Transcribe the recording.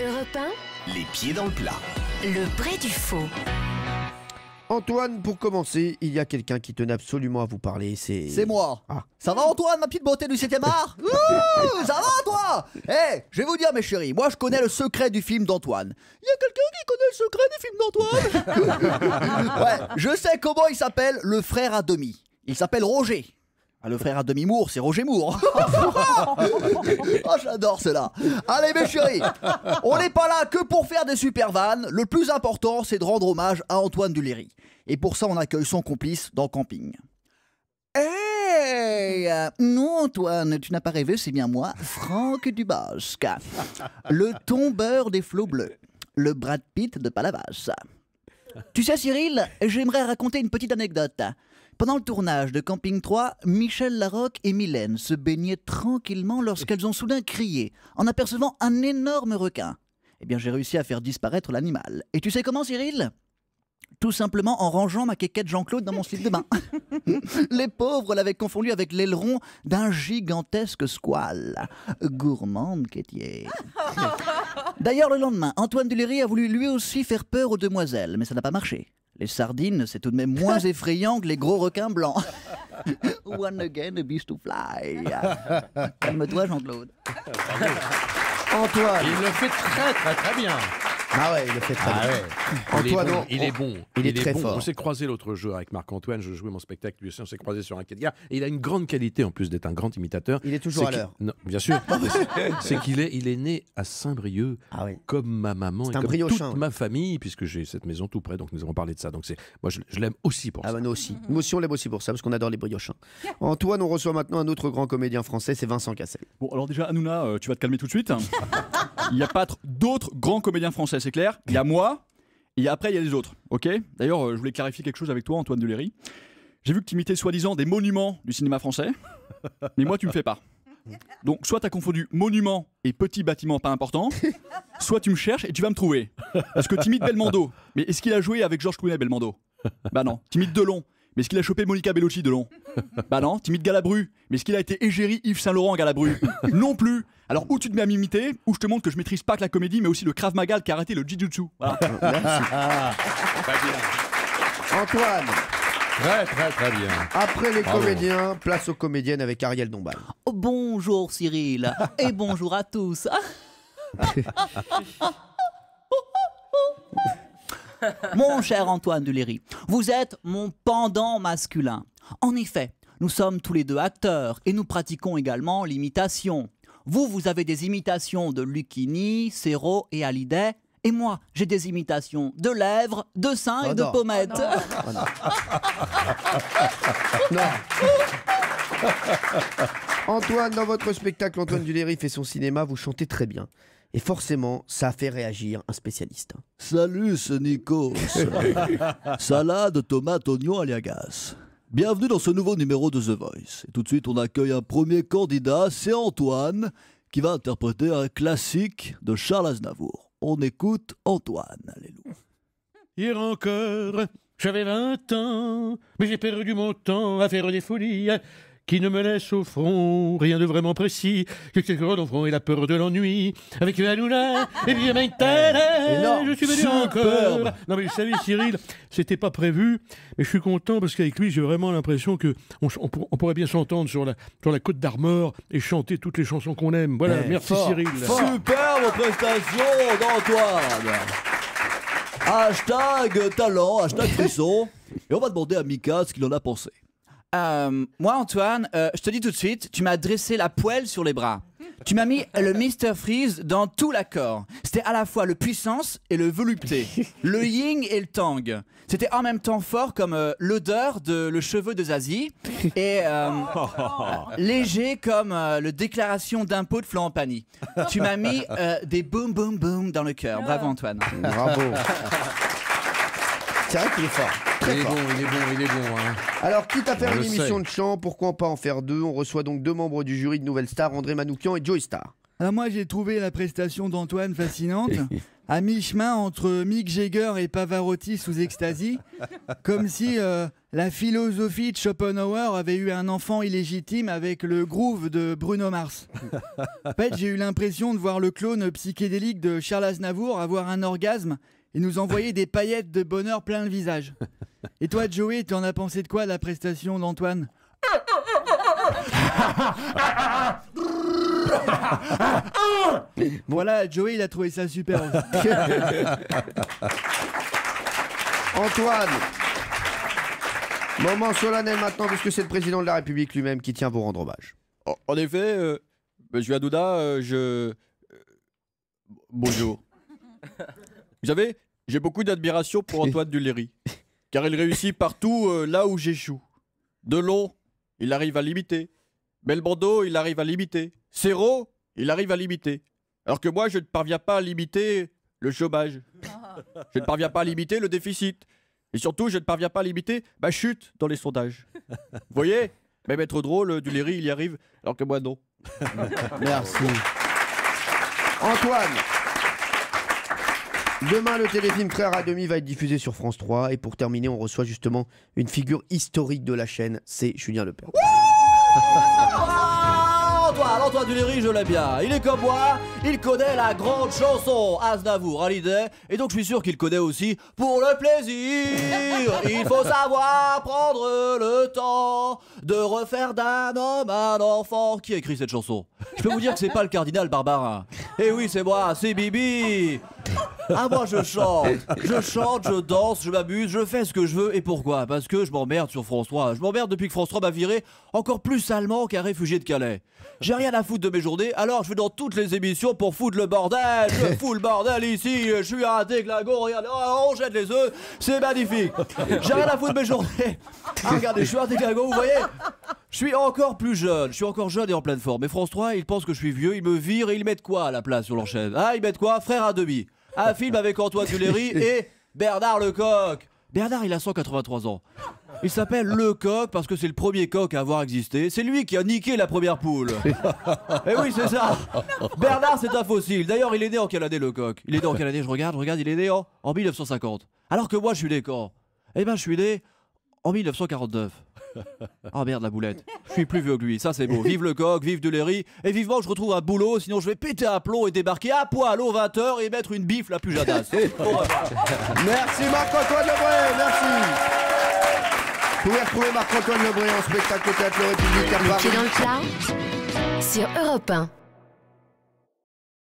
Europe 1, Les pieds dans le plat. le vrai du faux. Antoine, pour commencer, il y a quelqu'un qui tenait absolument à vous parler. C'est moi. Ah. Ça va Antoine, ma petite beauté du 7e art? Ouh, ça va toi? Je vais vous dire mes chéris, moi je connais le secret du film d'Antoine. Il y a quelqu'un qui connaît le secret du film d'Antoine? Ouais, je sais comment il s'appelle, le frère à demi. Il s'appelle Roger. Ah, le frère à demi-Moore, c'est Roger Moore. Oh, j'adore cela. Allez mes chéris, on n'est pas là que pour faire des super vannes. Le plus important, c'est de rendre hommage à Antoine Duléry. Et pour ça, on accueille son complice dans Camping. Hey, non Antoine, tu n'as pas rêvé, c'est bien moi, Franck Dubosc. Le tombeur des flots bleus. Le Brad Pitt de Palavas. Tu sais Cyril, j'aimerais raconter une petite anecdote. Pendant le tournage de Camping 3, Michel Larocque et Mylène se baignaient tranquillement lorsqu'elles ont soudain crié en apercevant un énorme requin. Eh bien, j'ai réussi à faire disparaître l'animal. Et tu sais comment, Cyril? Tout simplement en rangeant ma quéquette Jean-Claude dans mon slip de bain. Les pauvres l'avaient confondu avec l'aileron d'un gigantesque squale. Gourmande qu'étiez. D'ailleurs, le lendemain, Antoine Duléry a voulu lui aussi faire peur aux demoiselles, mais ça n'a pas marché. Les sardines, c'est tout de même moins effrayant que les gros requins blancs. One again, a beast to fly. Calme-toi, Jean-Claude. Antoine. Il le fait très bien. Ah ouais, il le fait très bien. Antoine, Il est bon. il est très bon. fort. On s'est croisé l'autre jour avec Marc-Antoine, je jouais mon spectacle, lui aussi on s'est croisé sur un quai de gare. Et il a une grande qualité en plus d'être un grand imitateur. Il est toujours à l'heure. Non, bien sûr. C'est qu'il est né à Saint-Brieuc, Ah oui. comme ma maman C'est et un comme briochin, toute ouais. ma famille, puisque j'ai cette maison tout près, donc nous avons parlé de ça. Donc moi je l'aime aussi pour Ah ça. bah nous aussi. Nous aussi on l'aime aussi pour ça, parce qu'on adore les briochins. Antoine, on reçoit maintenant un autre grand comédien français, c'est Vincent Cassel. Bon, alors déjà, Hanouna, tu vas te calmer tout de suite. Il n'y a pas d'autres grands comédiens français, c'est clair. Il y a moi, et après, il y a les autres, ok? D'ailleurs, je voulais clarifier quelque chose avec toi, Antoine Duléry. J'ai vu que tu imitais soi-disant des monuments du cinéma français, mais moi, tu me fais pas. Donc, soit tu as confondu monument et petit bâtiment pas important, soit tu me cherches et tu vas me trouver. Parce que tu imites Belmondo. Mais est-ce qu'il a joué avec Georges Clooney, Belmondo? Bah non. Tu imites Delon. Mais est-ce qu'il a chopé Monica Bellucci Delon? Bah non. T'imites Galabru. Mais est-ce qu'il a été égérie Yves Saint-Laurent Galabru? Non plus. Alors ou tu te mets à m'imiter, ou je te montre que je maîtrise pas que la comédie, mais aussi le Krav Maga, le karaté, le Jiu-Jitsu. Voilà. Antoine, Très bien. après les Bravo. comédiens, place aux comédiennes avec Ariel Dombal. Oh, bonjour Cyril, et bonjour à tous. Mon cher Antoine Duléry, vous êtes mon pendant masculin. En effet, nous sommes tous les deux acteurs et nous pratiquons également l'imitation. Vous avez des imitations de Lucchini, Serrault et Hallyday. Et moi, j'ai des imitations de lèvres, de seins et de non. pommettes. Non. Antoine, dans votre spectacle, Antoine Duléry fait son cinéma, vous chantez très bien. Et forcément, ça a fait réagir un spécialiste. Salut, c'est Nikos. Salade, tomate, oignon, aliagas. Bienvenue dans ce nouveau numéro de The Voice. Et tout de suite, on accueille un premier candidat, c'est Antoine, qui va interpréter un classique de Charles Aznavour. On écoute Antoine. Alléluia. Hier encore, j'avais 20 ans, mais j'ai perdu mon temps à faire des folies qui ne me laissent au fond rien de vraiment précis. Que quelques d'enfants et la peur de l'ennui. Avec Hanouna et bien Énorme. je suis venu Superbe. encore. Non mais vous savez Cyril, c'était pas prévu, mais je suis content parce qu'avec lui j'ai vraiment l'impression que on pourrait bien s'entendre sur la Côte d'Armor et chanter toutes les chansons qu'on aime. Voilà, merci fort, Cyril. Superbe prestation d'Antoine. Hashtag talent, hashtag frisson. Et on va demander à Mika ce qu'il en a pensé. Moi, Antoine, je te dis tout de suite, tu m'as dressé la poêle sur les bras. Tu m'as mis le Mr. Freeze dans tout l'accord. C'était à la fois le puissance et le volupté, le yin et le tang. C'était en même temps fort comme l'odeur de le cheveu de Zazie et léger comme le déclaration d'impôt de Florent Pagny. Tu m'as mis des boum boum boum dans le cœur. Bravo Antoine. Bravo. C'est vrai qu'il est fort. Très fort. Il est bon. Hein. Alors, quitte à faire On une le émission sait. de chant, pourquoi pas en faire deux? On reçoit donc deux membres du jury de Nouvelle Star, André Manoukian et Joey Star. Alors moi j'ai trouvé la prestation d'Antoine fascinante. à mi-chemin entre Mick Jagger et Pavarotti sous ecstasy, comme si la philosophie de Schopenhauer avait eu un enfant illégitime avec le groove de Bruno Mars. En fait, j'ai eu l'impression de voir le clone psychédélique de Charles Aznavour avoir un orgasme et nous envoyer des paillettes de bonheur plein le visage. Et toi, Joey, tu en as pensé de quoi de la prestation d'Antoine ? Voilà, Joey, il a trouvé ça super. Antoine, moment solennel maintenant, puisque c'est le président de la République lui-même qui tient à vous rendre hommage. En effet, monsieur Adouda, bonjour. Vous savez, j'ai beaucoup d'admiration pour Antoine Duléry, car il réussit partout là où j'échoue. Delon, il arrive à l'imiter. Belmondo, il arrive à l'imiter. Serrault, il arrive à l'imiter. Alors que moi, je ne parviens pas à limiter le chômage. Je ne parviens pas à limiter le déficit. Et surtout, je ne parviens pas à limiter ma chute dans les sondages. Vous voyez, même être drôle, Duléry, il y arrive, alors que moi, non. Merci. Antoine, demain, le téléfilm Frères à demi va être diffusé sur France 3. Et pour terminer, on reçoit justement une figure historique de la chaîne, c'est Julien Lepers. Antoine Duléry, je l'aime bien. Il est comme moi, il connaît la grande chanson Aznavour, Hallyday, et donc je suis sûr qu'il connaît aussi Pour le plaisir. Il faut savoir prendre le temps de refaire d'un homme un enfant. Qui a écrit cette chanson? Je peux vous dire que c'est pas le cardinal Barbarin. Eh oui, c'est moi, c'est Bibi. Ah, moi je chante, je danse, je m'amuse, je fais ce que je veux. Et pourquoi? Parce que je m'emmerde sur France 3. Je m'emmerde depuis que France 3 m'a viré encore plus salement qu'un réfugié de Calais. J'ai rien à foutre de mes journées, alors je vais dans toutes les émissions pour foutre le bordel. Je fous le bordel ici, je suis un déglingo, regardez, oh, on jette les œufs, c'est magnifique. J'ai rien à foutre de mes journées. Ah, regardez, je suis un déglingo, vous voyez? Je suis encore plus jeune, je suis encore jeune et en pleine forme. Mais France 3, ils pensent que je suis vieux, ils me virent et ils mettent quoi à la place sur leur chaîne? Ah, ils mettent quoi? Frères à demi. Un film avec Antoine Duléry et Bernard Lecoq. Bernard, il a 183 ans. Il s'appelle Lecoq parce que c'est le premier coq à avoir existé. C'est lui qui a niqué la première poule. Eh oui, c'est ça. Bernard, c'est un fossile. D'ailleurs, il est né en quelle année, Lecoq? Il est né en quelle année? Je regarde, il est né en 1950. Alors que moi, je suis né quand? Eh ben, je suis né en 1949. Oh merde, la boulette. Je suis plus vieux que lui, ça c'est beau. Vive Lecoq, vive Duléry, et vivement que je retrouve un boulot, sinon je vais péter un plomb et débarquer à poil aux 20h et mettre une bifle la plus jadasse. Merci Marc-Antoine Lebré, merci. Vous pouvez retrouver Marc-Antoine Lebré en spectacle au Théâtre Le Républicain Le Paris. pied dans le plat sur Europe 1.